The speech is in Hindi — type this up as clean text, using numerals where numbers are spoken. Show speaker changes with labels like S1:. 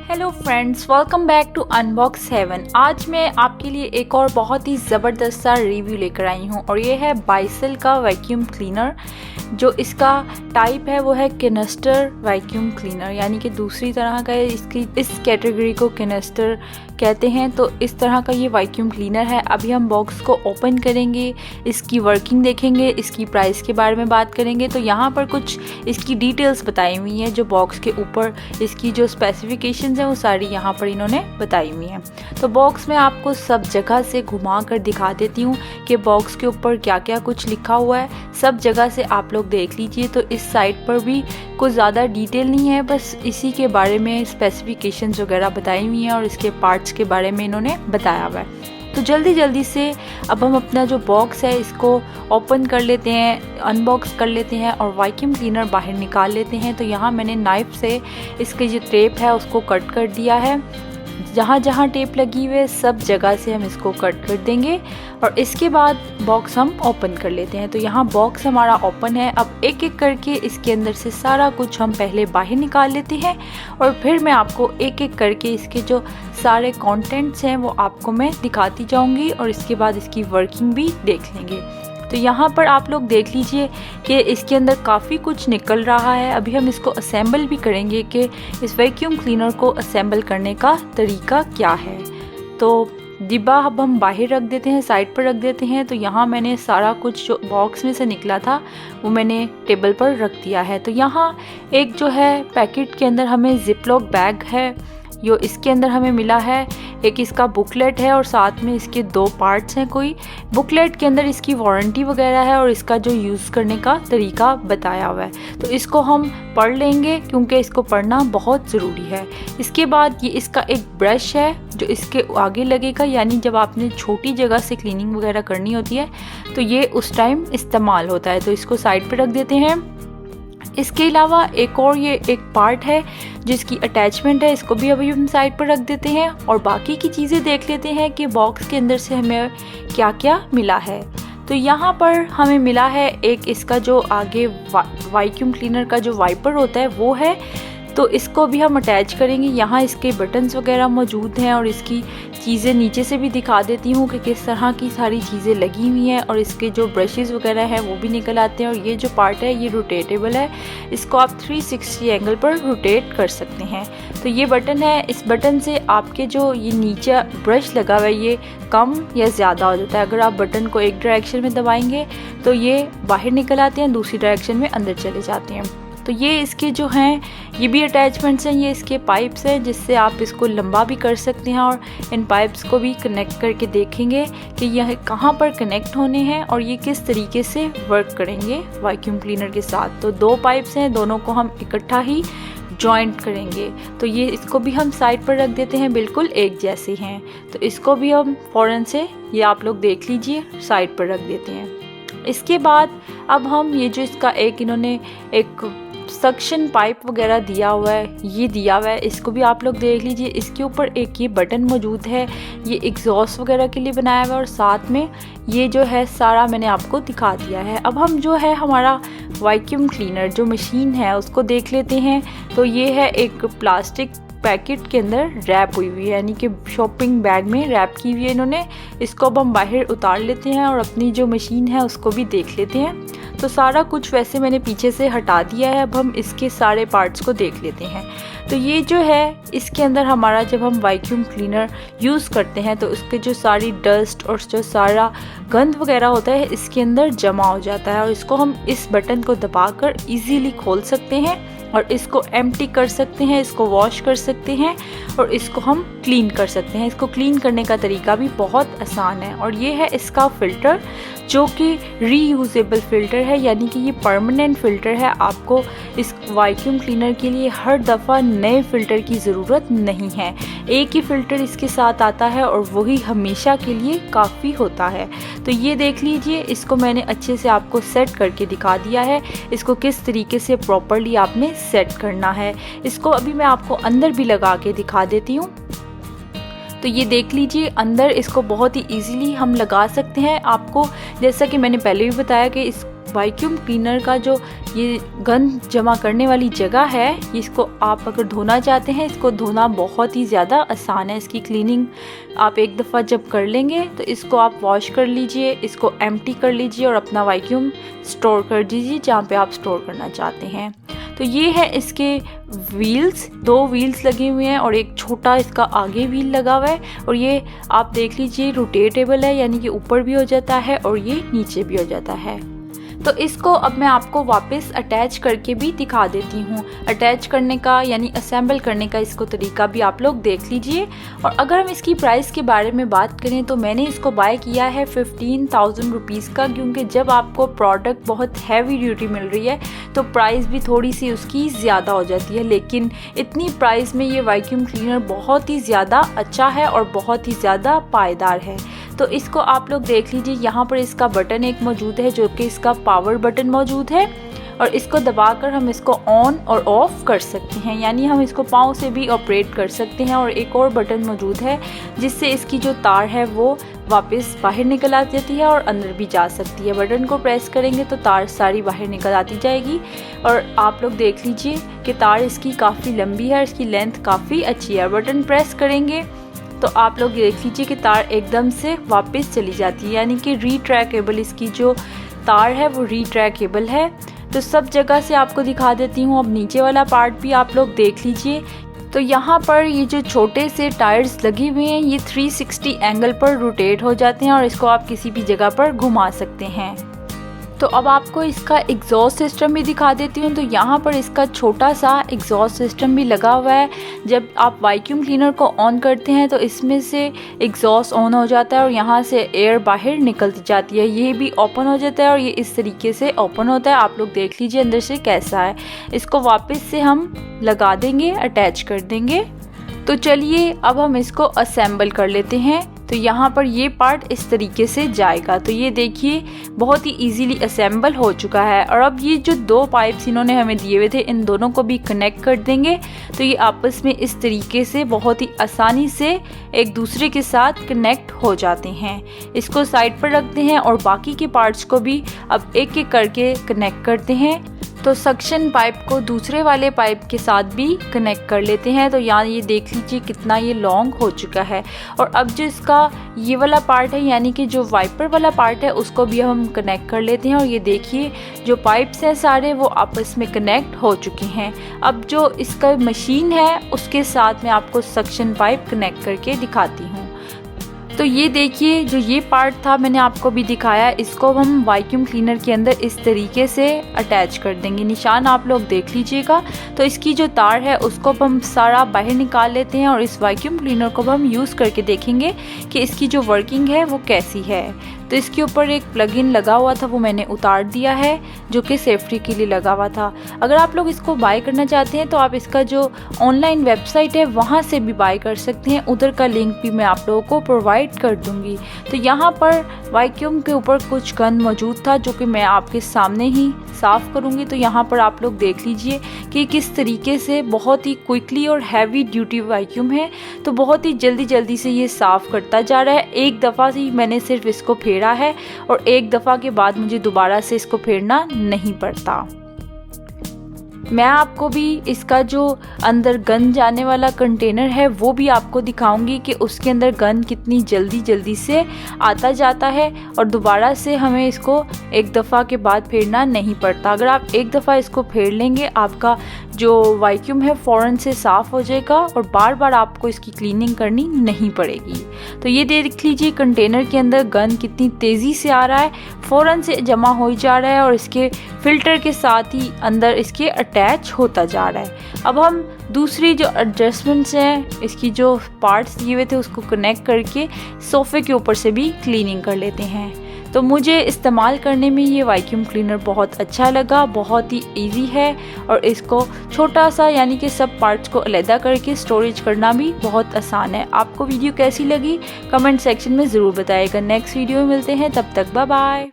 S1: Hello friends, welcome back to unbox 7। आज मैं आपके लिए एक और बहुत ही ज़बरदस्त सा रिव्यू लेकर आई हूँ और ये है बाइसेल का वैक्यूम क्लीनर। जो इसका टाइप है वो है कैनिस्टर वैक्यूम क्लीनर, यानी कि दूसरी तरह का इसकी इस कैटेगरी को कैनिस्टर कहते हैं। तो इस तरह का ये वैक्यूम क्लीनर है। अभी हम बॉक्स को ओपन करेंगे, इसकी वर्किंग देखेंगे, इसकी प्राइस के बारे में बात करेंगे। तो यहाँ पर कुछ इसकी डिटेल्स बताई हुई हैं, जो बॉक्स के ऊपर इसकी जो स्पेसिफिकेशंस हैं वो सारी यहाँ पर इन्होंने बताई हुई हैं। तो बॉक्स में आपको सब जगह से घुमा कर दिखा देती हूँ कि बॉक्स के ऊपर क्या क्या कुछ लिखा हुआ है। सब जगह से आप लोग देख लीजिए। तो इस साइड पर भी कुछ ज़्यादा डिटेल नहीं है, बस इसी के बारे में स्पेसिफिकेशंस वगैरह बताई हुई हैं और इसके पार्ट्स के बारे में इन्होंने बताया हुआ है। तो जल्दी से अब हम अपना जो बॉक्स है इसको ओपन कर लेते हैं, अनबॉक्स कर लेते हैं और वैक्यूम क्लीनर बाहर निकाल लेते हैं। तो यहाँ मैंने नाइफ से इसकी जो टेप है उसको कट कर दिया है। जहाँ जहाँ टेप लगी हुई है सब जगह से हम इसको कट कर देंगे और इसके बाद बॉक्स हम ओपन कर लेते हैं। तो यहाँ बॉक्स हमारा ओपन है। अब एक एक करके इसके अंदर से सारा कुछ हम पहले बाहर निकाल लेते हैं और फिर मैं आपको एक एक करके इसके जो सारे कंटेंट्स हैं वो आपको मैं दिखाती जाऊंगी और इसके बाद इसकी वर्किंग भी देख लेंगे। तो यहाँ पर आप लोग देख लीजिए कि इसके अंदर काफ़ी कुछ निकल रहा है। अभी हम इसको असेंबल भी करेंगे कि इस वैक्यूम क्लीनर को असेंबल करने का तरीका क्या है। तो डिब्बा अब हम बाहर रख देते हैं, साइड पर रख देते हैं। तो यहाँ मैंने सारा कुछ जो बॉक्स में से निकला था वो मैंने टेबल पर रख दिया है। तो यहाँ एक जो है पैकेट के अंदर हमें जिपलॉक बैग है, जो इसके अंदर हमें मिला है। एक इसका बुकलेट है और साथ में इसके दो पार्ट्स हैं। कोई बुकलेट के अंदर इसकी वारंटी वगैरह है और इसका जो यूज़ करने का तरीका बताया हुआ है। तो इसको हम पढ़ लेंगे क्योंकि इसको पढ़ना बहुत ज़रूरी है। इसके बाद ये इसका एक ब्रश है जो इसके आगे लगेगा, यानी जब आपने छोटी जगह से क्लीनिंग वगैरह करनी होती है तो ये उस टाइम इस्तेमाल होता है। तो इसको साइड पर रख देते हैं। इसके अलावा एक और ये एक पार्ट है जिसकी अटैचमेंट है, इसको भी अभी हम साइड पर रख देते हैं और बाकी की चीज़ें देख लेते हैं कि बॉक्स के अंदर से हमें क्या क्या मिला है। तो यहाँ पर हमें मिला है एक इसका जो आगे वैक्यूम क्लीनर का जो वाइपर होता है वो है। तो इसको भी हम अटैच करेंगे। यहाँ इसके बटन्स वगैरह मौजूद हैं और इसकी चीज़ें नीचे से भी दिखा देती हूँ कि किस तरह की सारी चीज़ें लगी हुई हैं और इसके जो ब्रशेस वगैरह हैं वो भी निकल आते हैं। और ये जो पार्ट है ये रोटेटेबल है, इसको आप 360 एंगल पर रोटेट कर सकते हैं। तो ये बटन है, इस बटन से आपके जो ये नीचे ब्रश लगा हुआ है ये कम या ज़्यादा हो जाता है। अगर आप बटन को एक डायरेक्शन में दबाएंगे तो ये बाहर निकल आते हैं, दूसरी डायरेक्शन में अंदर चले जाते हैं। तो ये इसके जो हैं ये भी अटैचमेंट्स हैं, ये इसके पाइप्स हैं जिससे आप इसको लंबा भी कर सकते हैं और इन पाइप्स को भी कनेक्ट करके देखेंगे कि यह कहाँ पर कनेक्ट होने हैं और ये किस तरीके से वर्क करेंगे वैक्यूम क्लीनर के साथ। तो दो पाइप्स हैं, दोनों को हम इकट्ठा ही जॉइंट करेंगे। तो ये इसको भी हम साइड पर रख देते हैं, बिल्कुल एक जैसे हैं। तो इसको भी हम फ़ौरन से ये आप लोग देख लीजिए साइड पर रख देते हैं। इसके बाद अब हम ये जो इसका एक इन्होंने एक सक्शन पाइप वगैरह दिया हुआ है, ये दिया हुआ है, इसको भी आप लोग देख लीजिए। इसके ऊपर एक ये बटन मौजूद है, ये एग्जॉस्ट वगैरह के लिए बनाया हुआ है और साथ में ये जो है सारा मैंने आपको दिखा दिया है। अब हम जो है हमारा वैक्यूम क्लीनर जो मशीन है उसको देख लेते हैं। तो ये है एक प्लास्टिक पैकेट के अंदर रैप हुई हुई है, यानी कि शॉपिंग बैग में रैप की हुई है इन्होंने। इसको अब हम बाहर उतार लेते हैं और अपनी जो मशीन है उसको भी देख लेते हैं। तो सारा कुछ वैसे मैंने पीछे से हटा दिया है। अब हम इसके सारे पार्ट्स को देख लेते हैं। तो ये जो है इसके अंदर हमारा जब हम वैक्यूम क्लीनर यूज़ करते हैं तो उसके जो सारी डस्ट और जो सारा गंद वगैरह होता है इसके अंदर जमा हो जाता है और इसको हम इस बटन को दबाकर इजीली खोल सकते हैं और इसको एम्प्टी कर सकते हैं, इसको वॉश कर सकते हैं और इसको हम क्लीन कर सकते हैं। इसको क्लीन करने का तरीका भी बहुत आसान है। और ये है इसका फ़िल्टर जो कि रीयूजेबल फ़िल्टर है, यानी कि ये परमानेंट फ़िल्टर है। आपको इस वैक्यूम क्लीनर के लिए हर दफ़ा नए फ़िल्टर की ज़रूरत नहीं है। एक ही फ़िल्टर इसके साथ आता है और वही हमेशा के लिए काफ़ी होता है। तो ये देख लीजिए, इसको मैंने अच्छे से आपको सेट करके दिखा दिया है। इसको किस तरीके से प्रॉपरली आपने सेट करना है। इसको अभी मैं आपको अंदर भी लगा के दिखा देती हूँ। तो ये देख लीजिए, अंदर इसको बहुत ही इजीली हम लगा सकते हैं। आपको जैसा कि मैंने पहले भी बताया कि इस वैक्यूम क्लीनर का जो ये गंद जमा करने वाली जगह है, इसको आप अगर धोना चाहते हैं, इसको धोना बहुत ही ज़्यादा आसान है। इसकी क्लीनिंग आप एक दफ़ा जब कर लेंगे तो इसको आप वॉश कर लीजिए, इसको एम्प्टी कर लीजिए और अपना वैक्यूम स्टोर कर दीजिए जहाँ पे आप स्टोर करना चाहते हैं। तो ये है इसके व्हील्स, 2 व्हील्स लगे हुए हैं और एक छोटा इसका आगे व्हील लगा हुआ है और ये आप देख लीजिए रोटेटेबल है, यानी कि ऊपर भी हो जाता है और ये नीचे भी हो जाता है। तो इसको अब मैं आपको वापस अटैच करके भी दिखा देती हूँ। अटैच करने का यानी असेंबल करने का इसको तरीका भी आप लोग देख लीजिए। और अगर हम इसकी प्राइस के बारे में बात करें तो मैंने इसको बाय किया है 15,000 रुपीज़ का, क्योंकि जब आपको प्रोडक्ट बहुत हैवी ड्यूटी मिल रही है तो प्राइस भी थोड़ी सी उसकी ज़्यादा हो जाती है, लेकिन इतनी प्राइस में ये वैक्यूम क्लीनर बहुत ही ज़्यादा अच्छा है और बहुत ही ज़्यादा पायदार है। तो इसको आप लोग देख लीजिए, यहाँ पर इसका बटन एक मौजूद है जो कि इसका पावर बटन मौजूद है और इसको दबाकर हम इसको ऑन और ऑफ कर सकते हैं, यानी हम इसको पाँव से भी ऑपरेट कर सकते हैं। और एक और बटन मौजूद है जिससे इसकी जो तार है वो वापस बाहर निकल आ जाती है और अंदर भी जा सकती है। बटन को प्रेस करेंगे तो तार सारी बाहर निकल आती जाएगी। और आप लोग देख लीजिए कि तार इसकी काफ़ी लंबी है, इसकी लेंथ काफ़ी अच्छी है। बटन प्रेस करेंगे तो आप लोग देख लीजिए कि तार एकदम से वापस चली जाती है, यानी कि रीट्रैकेबल इसकी जो तार है वो रीट्रैकेबल है। तो सब जगह से आपको दिखा देती हूँ। अब नीचे वाला पार्ट भी आप लोग देख लीजिए। तो यहाँ पर ये जो छोटे से टायर्स लगे हुए हैं ये 360 एंगल पर रोटेट हो जाते हैं और इसको आप किसी भी जगह पर घुमा सकते हैं। तो अब आपको इसका एग्जॉस्ट सिस्टम भी दिखा देती हूँ। तो यहाँ पर इसका छोटा सा एग्जॉस्ट सिस्टम भी लगा हुआ है। जब आप वैक्यूम क्लीनर को ऑन करते हैं तो इसमें से एग्जॉस्ट ऑन हो जाता है और यहाँ से एयर बाहर निकलती जाती है। ये भी ओपन हो जाता है और ये इस तरीके से ओपन होता है। आप लोग देख लीजिए अंदर से कैसा है। इसको वापस से हम लगा देंगे, अटैच कर देंगे। तो चलिए अब हम इसको असेंबल कर लेते हैं। तो यहाँ पर ये पार्ट इस तरीके से जाएगा। तो ये देखिए बहुत ही इजीली असेंबल हो चुका है। और अब ये जो 2 पाइप्स इन्होंने हमें दिए हुए थे इन दोनों को भी कनेक्ट कर देंगे। तो ये आपस में इस तरीके से बहुत ही आसानी से एक दूसरे के साथ कनेक्ट हो जाते हैं। इसको साइड पर रखते हैं और बाकी के पार्ट्स को भी अब एक एक करके कनेक्ट करते हैं। तो सक्शन पाइप को दूसरे वाले पाइप के साथ भी कनेक्ट कर लेते हैं। तो यहाँ ये देख लीजिए कितना ये लॉन्ग हो चुका है। और अब जो इसका ये वाला पार्ट है यानी कि जो वाइपर वाला पार्ट है उसको भी हम कनेक्ट कर लेते हैं। और ये देखिए जो पाइप्स हैं सारे वो आपस में कनेक्ट हो चुके हैं। अब जो इसका मशीन है उसके साथ मैं आपको सक्शन पाइप कनेक्ट करके दिखाती हूँ। तो ये देखिए जो ये पार्ट था मैंने आपको भी दिखाया, इसको हम वैक्यूम क्लीनर के अंदर इस तरीके से अटैच कर देंगे। निशान आप लोग देख लीजिएगा। तो इसकी जो तार है उसको हम सारा बाहर निकाल लेते हैं और इस वैक्यूम क्लीनर को हम यूज़ करके देखेंगे कि इसकी जो वर्किंग है वो कैसी है। तो इसके ऊपर एक प्लग इन लगा हुआ था वो मैंने उतार दिया है जो कि सेफ्टी के लिए लगा हुआ था। अगर आप लोग इसको बाय करना चाहते हैं तो आप इसका जो ऑनलाइन वेबसाइट है वहाँ से भी बाय कर सकते हैं। उधर का लिंक भी मैं आप लोगों को प्रोवाइड कर दूंगी। तो यहाँ पर वैक्यूम के ऊपर कुछ गंद मौजूद था जो कि मैं आपके सामने ही साफ़ करूँगी। तो यहाँ पर आप लोग देख लीजिए कि किस तरीके से बहुत ही क्विकली और हैवी ड्यूटी वैक्यूम है। तो बहुत ही जल्दी से ये साफ़ करता जा रहा है। एक दफ़ा से मैंने सिर्फ इसको फेरा है और एक दफ़ा के बाद मुझे दोबारा से इसको फेरना नहीं पड़ता। मैं आपको भी इसका जो अंदर गन जाने वाला कंटेनर है वो भी आपको दिखाऊंगी कि उसके अंदर गन कितनी जल्दी से आता जाता है और दोबारा से हमें इसको एक दफ़ा के बाद फेरना नहीं पड़ता। अगर आप एक दफ़ा इसको फेर लेंगे आपका जो वैक्यूम है फ़ौरन से साफ़ हो जाएगा और बार बार आपको इसकी क्लीनिंग करनी नहीं पड़ेगी। तो ये देख लीजिए कंटेनर के अंदर गन कितनी तेज़ी से आ रहा है, फ़ौरन से जमा हो जा रहा है और इसके फ़िल्टर के साथ ही अंदर इसके अटैच होता जा रहा है। अब हम दूसरी जो एडजस्टमेंट्स हैं इसकी जो पार्ट्स दिए हुए थे उसको कनेक्ट करके सोफ़े के ऊपर से भी क्लीनिंग कर लेते हैं। तो मुझे इस्तेमाल करने में ये वैक्यूम क्लीनर बहुत अच्छा लगा, बहुत ही इजी है और इसको छोटा सा यानी कि सब पार्ट्स को अलहदा करके स्टोरेज करना भी बहुत आसान है। आपको वीडियो कैसी लगी कमेंट सेक्शन में ज़रूर बताइएगा। नेक्स्ट वीडियो में मिलते हैं, तब तक बाय बाय।